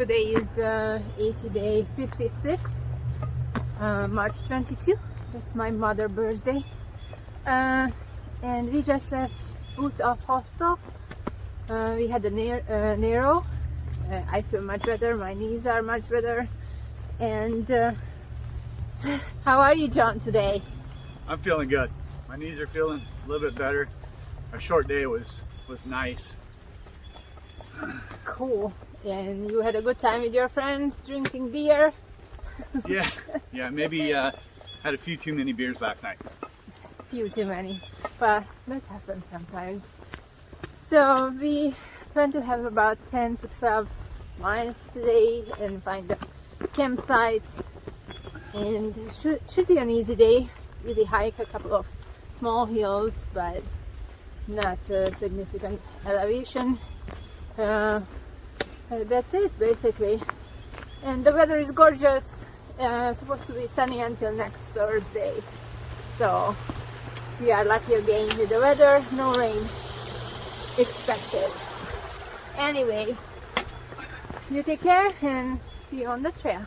Today is AT day 56, March 22. That's my mother's birthday. And we just left Boots-Off Hostel. We had a narrow. I feel much better. My knees are much better. And how are you, John, today? I'm feeling good. My knees are feeling a little bit better. Our short day was nice. Cool. And you had a good time with your friends drinking beer? Yeah, maybe had a few too many beers last night. Few too many, but that happens sometimes. So we plan to have about 10 to 12 miles today and find a campsite, and should be an easy day, easy hike, a couple of small hills but not significant elevation. That's it basically, and the weather is gorgeous. Supposed to be sunny until next Thursday, so we are lucky again with the weather. No rain expected. Anyway, you take care and see you on the trail.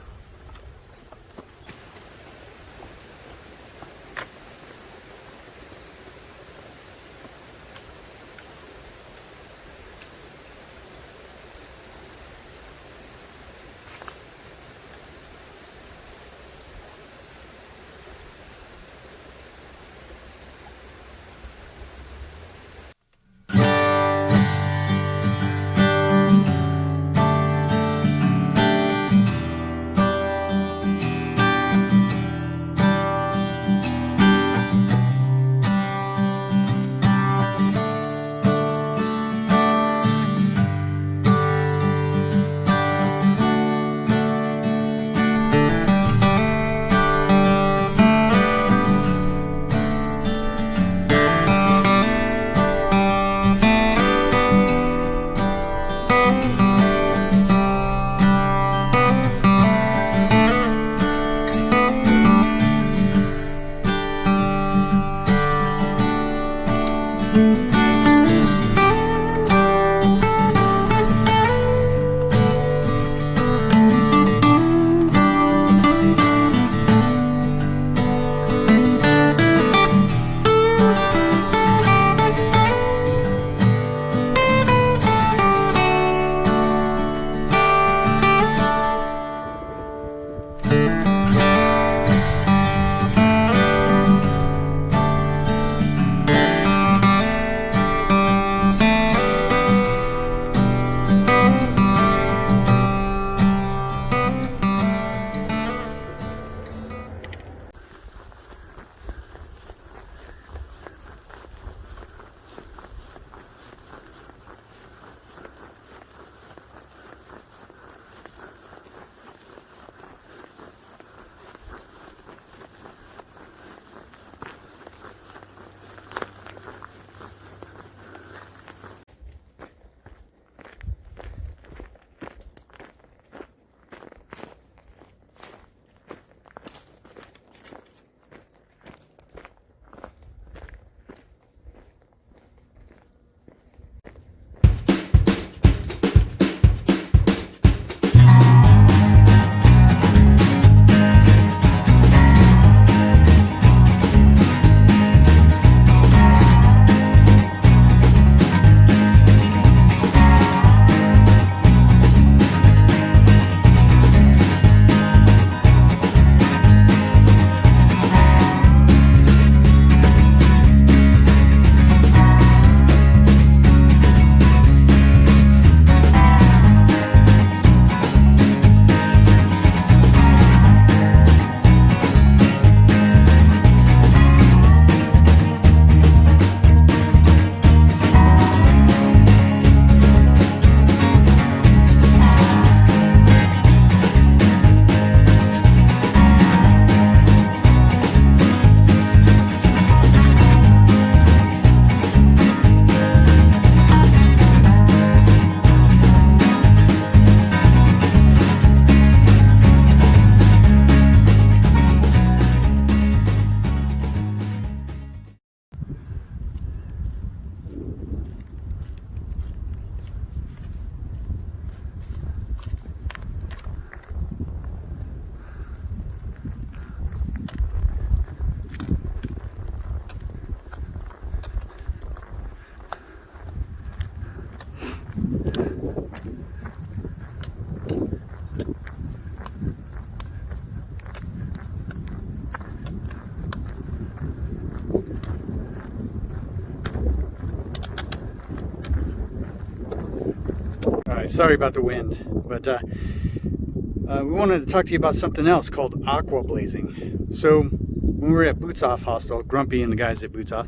sorry about the wind, but we wanted to talk to you about something else called aqua blazing. So when we were at Boots-Off Hostel, Grumpy and the guys at Boots-Off,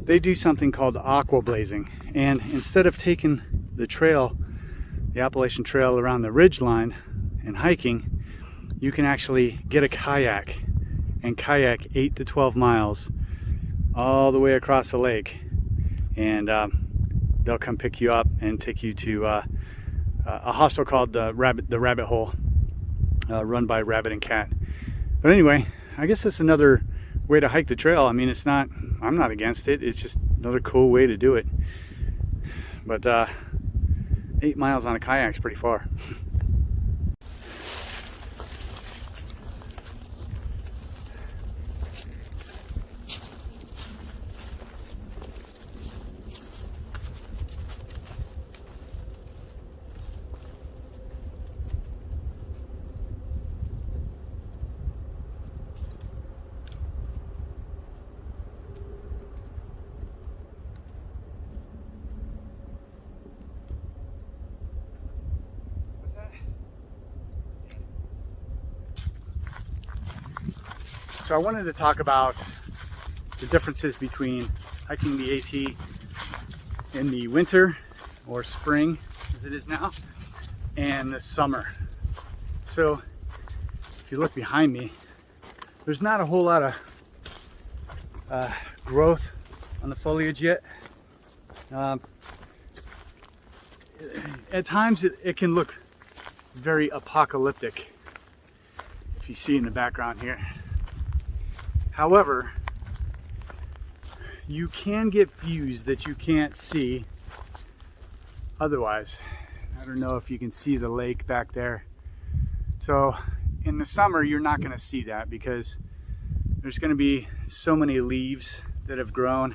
they do something called aqua blazing. And instead of taking the trail, the Appalachian Trail around the ridge line and hiking, you can actually get a kayak and kayak 8 to 12 miles all the way across the lake. And they'll come pick you up and take you to a hostel called the Rabbit Hole, run by Rabbit and Cat. But anyway, I guess it's another way to hike the trail. I mean, I'm not against it. It's just another cool way to do it. But 8 miles on a kayak is pretty far. So I wanted to talk about the differences between hiking the AT in the winter or spring, as it is now, and the summer. So if you look behind me, there's not a whole lot of growth on the foliage yet. At times it can look very apocalyptic, if you see in the background here. However, you can get views that you can't see otherwise. I don't know if you can see the lake back there. So in the summer, you're not going to see that because there's going to be so many leaves that have grown,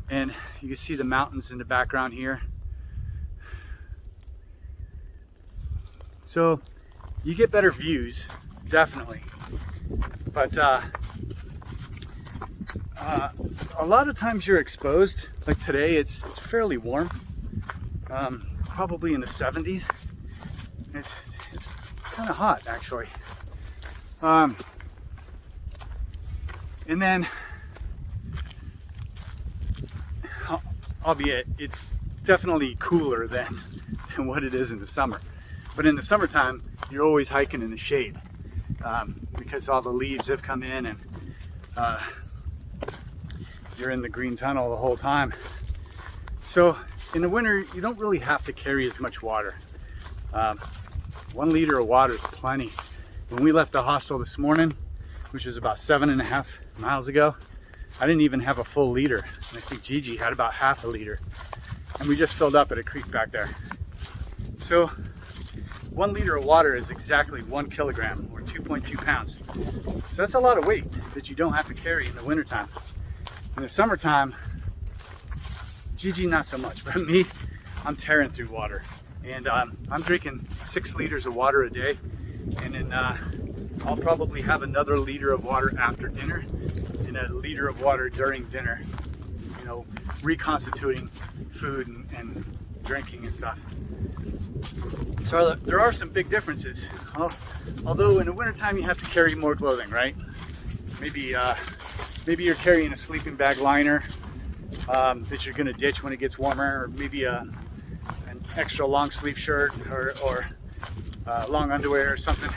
and you can see the mountains in the background here. So you get better views, definitely. But a lot of times you're exposed. Like today, it's fairly warm, probably in the 70s. It's kind of hot, actually. And then, albeit, it's definitely cooler than what it is in the summer. But in the summertime, you're always hiking in the shade because all the leaves have come in and you're in the green tunnel the whole time. So in the winter, you don't really have to carry as much water. 1 liter of water is plenty. When we left the hostel this morning, which was about 7.5 miles ago, I didn't even have a full liter. And I think Gigi had about half a liter. And we just filled up at a creek back there. So 1 liter of water is exactly 1 kilogram or 2.2 pounds. So that's a lot of weight that you don't have to carry in the wintertime. In the summertime, Gigi not so much, but me, I'm tearing through water. And I'm drinking 6 liters of water a day. And then I'll probably have another liter of water after dinner and a liter of water during dinner. You know, reconstituting food and drinking and stuff. So there are some big differences. Although in the wintertime you have to carry more clothing, right? Maybe you're carrying a sleeping bag liner that you're gonna ditch when it gets warmer, or maybe an extra long sleeve shirt or long underwear or something.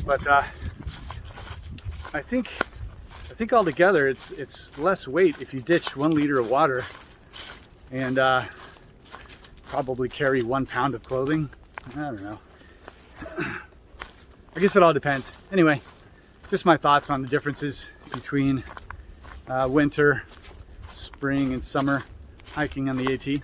But I think altogether it's less weight if you ditch 1 liter of water and probably carry 1 pound of clothing. I don't know. I guess it all depends. Anyway, just my thoughts on the differences between winter, spring, and summer hiking on the AT.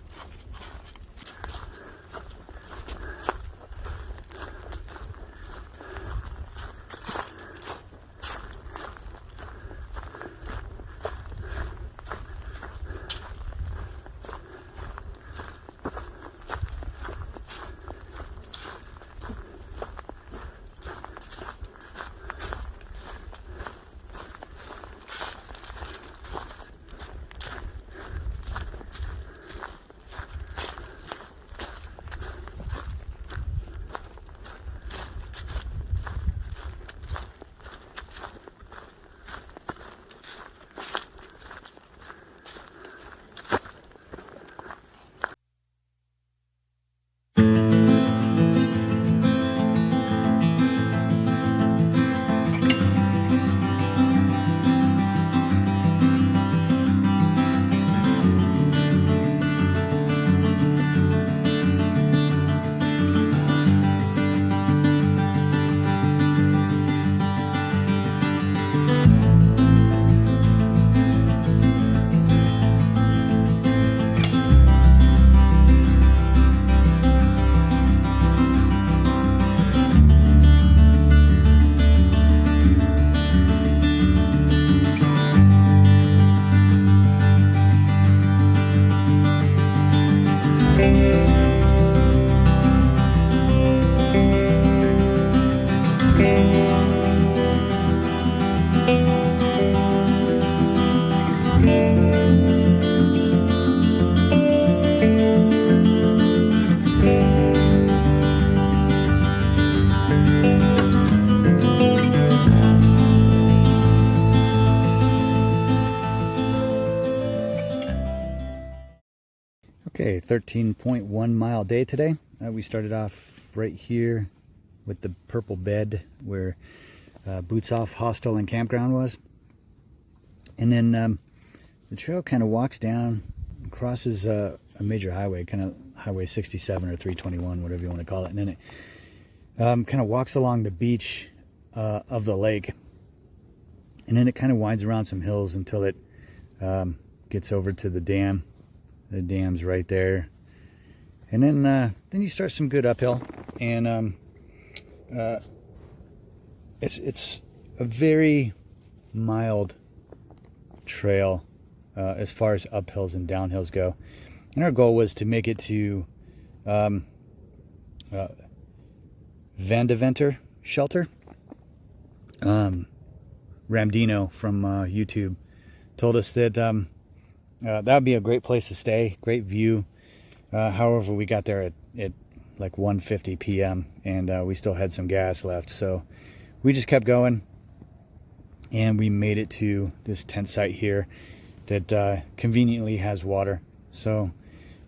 Okay, 13.1 mile day today. We started off right here with the purple bed where Boots-Off Hostel and campground was. And then the trail kind of walks down, crosses a major highway, kind of Highway 67 or 321, whatever you want to call it. And then it kind of walks along the beach of the lake. And then it kind of winds around some hills until it gets over to the dam. The dam's right there. And then you start some good uphill. And it's a very mild trail as far as uphills and downhills go. And our goal was to make it to Vandeventer Shelter. Ramdino from YouTube told us that that would be a great place to stay, great view. However, we got there at like 1:50 p.m. and we still had some gas left, so we just kept going, and we made it to this tent site here that conveniently has water. So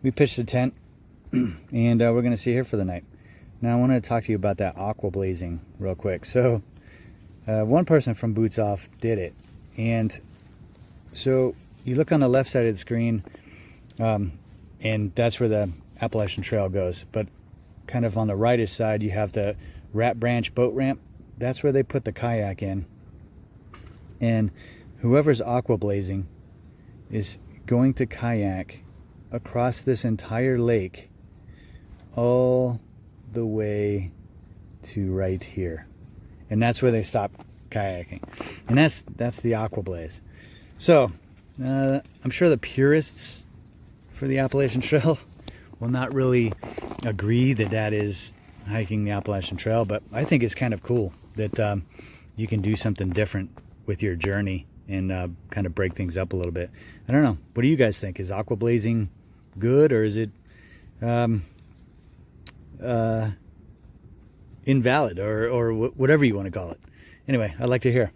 we pitched the tent, and we're going to stay here for the night. Now I want to talk to you about that aqua blazing real quick. So one person from Boots-Off did it, and so you look on the left side of the screen, and that's where the Appalachian Trail goes. But kind of on the right side, you have the Rat Branch boat ramp. That's where they put the kayak in. And whoever's aqua blazing is going to kayak across this entire lake all the way to right here. And that's where they stop kayaking. And that's the aqua blaze. So I'm sure the purists for the Appalachian Trail will not really agree that that is hiking the Appalachian Trail, but I think it's kind of cool that you can do something different with your journey and kind of break things up a little bit. I don't know. What do you guys think? Is aqua blazing good, or is it invalid, or whatever you want to call it? Anyway, I'd like to hear.